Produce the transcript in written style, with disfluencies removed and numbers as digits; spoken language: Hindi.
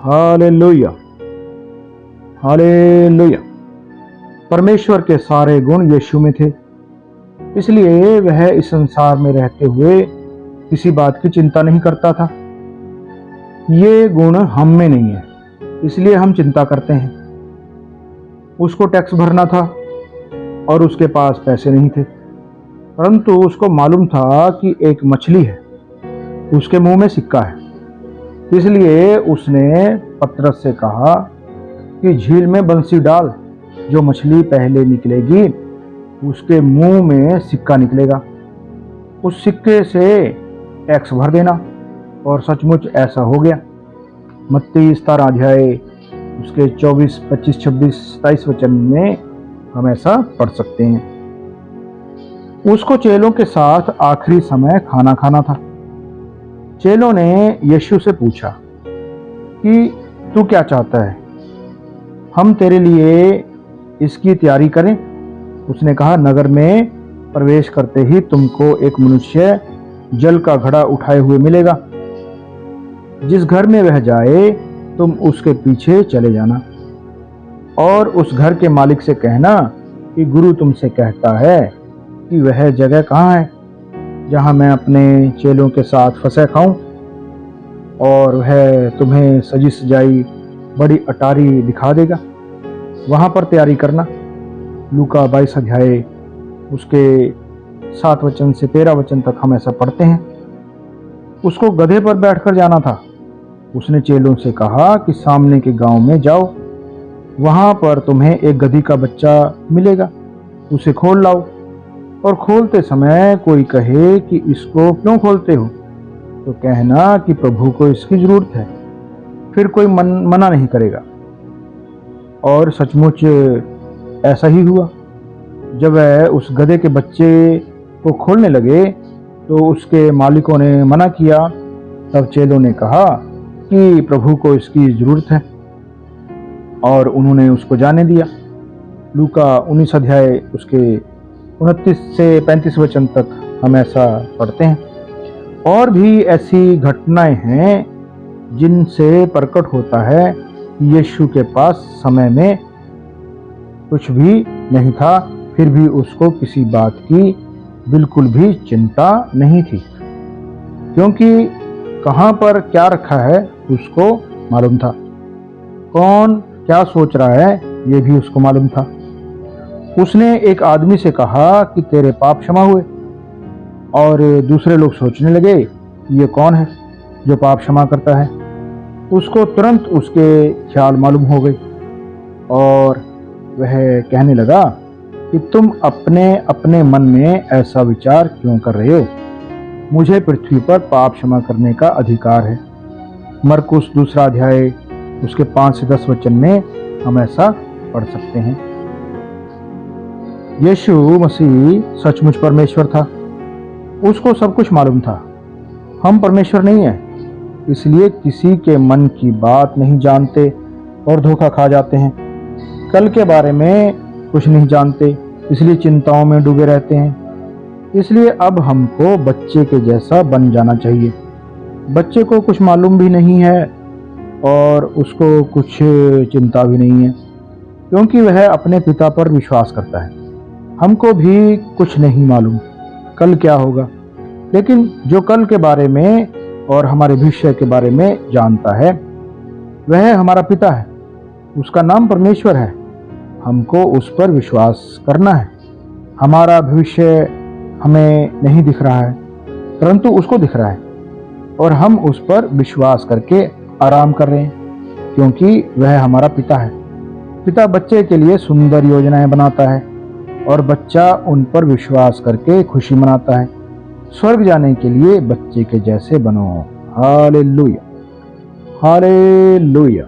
Hallelujah, hallelujah. परमेश्वर के सारे गुण यीशु में थे, इसलिए वह इस संसार में रहते हुए किसी बात की चिंता नहीं करता था। ये गुण हम में नहीं है, इसलिए हम चिंता करते हैं। उसको टैक्स भरना था और उसके पास पैसे नहीं थे, परंतु उसको मालूम था कि एक मछली है, उसके मुंह में सिक्का है। इसलिए उसने पतरस से कहा कि झील में बंसी डाल, जो मछली पहले निकलेगी उसके मुंह में सिक्का निकलेगा, उस सिक्के से टैक्स भर देना। और सचमुच ऐसा हो गया। मत्ती 17 अध्याय उसके 24, 25, 26, 27 वचन में हम ऐसा पढ़ सकते हैं। उसको चेलों के साथ आखिरी समय खाना खाना था। चेलों ने यीशु से पूछा कि तू क्या चाहता है, हम तेरे लिए इसकी तैयारी करें? उसने कहा, नगर में प्रवेश करते ही तुमको एक मनुष्य जल का घड़ा उठाए हुए मिलेगा। जिस घर में वह जाए तुम उसके पीछे चले जाना और उस घर के मालिक से कहना कि गुरु तुमसे कहता है कि वह जगह कहाँ है जहाँ मैं अपने चेलों के साथ फसह खाऊं, और वह तुम्हें सजी सजाई बड़ी अटारी दिखा देगा, वहाँ पर तैयारी करना। लूका 22 अध्याय उसके 7 वचन से 13 वचन तक हम ऐसा पढ़ते हैं। उसको गधे पर बैठकर जाना था। उसने चेलों से कहा कि सामने के गांव में जाओ, वहां पर तुम्हें एक गधी का बच्चा मिलेगा, उसे खोल लाओ। और खोलते समय कोई कहे कि इसको क्यों खोलते हो, तो कहना कि प्रभु को इसकी जरूरत है, फिर कोई मना नहीं करेगा। और सचमुच ऐसा ही हुआ। जब वह उस गधे के बच्चे को खोलने लगे तो उसके मालिकों ने मना किया। तब चेलों ने कहा कि प्रभु को इसकी जरूरत है, और उन्होंने उसको जाने दिया। लूका 19 अध्याय उसके 29 से 35 वचन तक हम ऐसा पढ़ते हैं। और भी ऐसी घटनाएं हैं जिनसे प्रकट होता है कि यीशु के पास समय में कुछ भी नहीं था, फिर भी उसको किसी बात की बिल्कुल भी चिंता नहीं थी, क्योंकि कहाँ पर क्या रखा है उसको मालूम था। कौन क्या सोच रहा है ये भी उसको मालूम था। उसने एक आदमी से कहा कि तेरे पाप क्षमा हुए, और दूसरे लोग सोचने लगे ये कौन है जो पाप क्षमा करता है। उसको तुरंत उसके ख्याल मालूम हो गई, और वह कहने लगा कि तुम अपने अपने मन में ऐसा विचार क्यों कर रहे हो, मुझे पृथ्वी पर पाप क्षमा करने का अधिकार है। मरकुस 2 अध्याय उसके 5 से 10 वचन में हम ऐसा पढ़ सकते हैं। यीशु मसीह सचमुच परमेश्वर था, उसको सब कुछ मालूम था। हम परमेश्वर नहीं है, इसलिए किसी के मन की बात नहीं जानते और धोखा खा जाते हैं। कल के बारे में कुछ नहीं जानते, इसलिए चिंताओं में डूबे रहते हैं। इसलिए अब हमको बच्चे के जैसा बन जाना चाहिए। बच्चे को कुछ मालूम भी नहीं है और उसको कुछ चिंता भी नहीं है, क्योंकि वह अपने पिता पर विश्वास करता है। हमको भी कुछ नहीं मालूम कल क्या होगा, लेकिन जो कल के बारे में और हमारे भविष्य के बारे में जानता है वह हमारा पिता है। उसका नाम परमेश्वर है। हमको उस पर विश्वास करना है। हमारा भविष्य हमें नहीं दिख रहा है, परंतु उसको दिख रहा है, और हम उस पर विश्वास करके आराम कर रहे हैं, क्योंकि वह हमारा पिता है। पिता बच्चे के लिए सुंदर योजनाएं बनाता है और बच्चा उन पर विश्वास करके खुशी मनाता है। स्वर्ग जाने के लिए बच्चे के जैसे बनो। Hallelujah, hallelujah.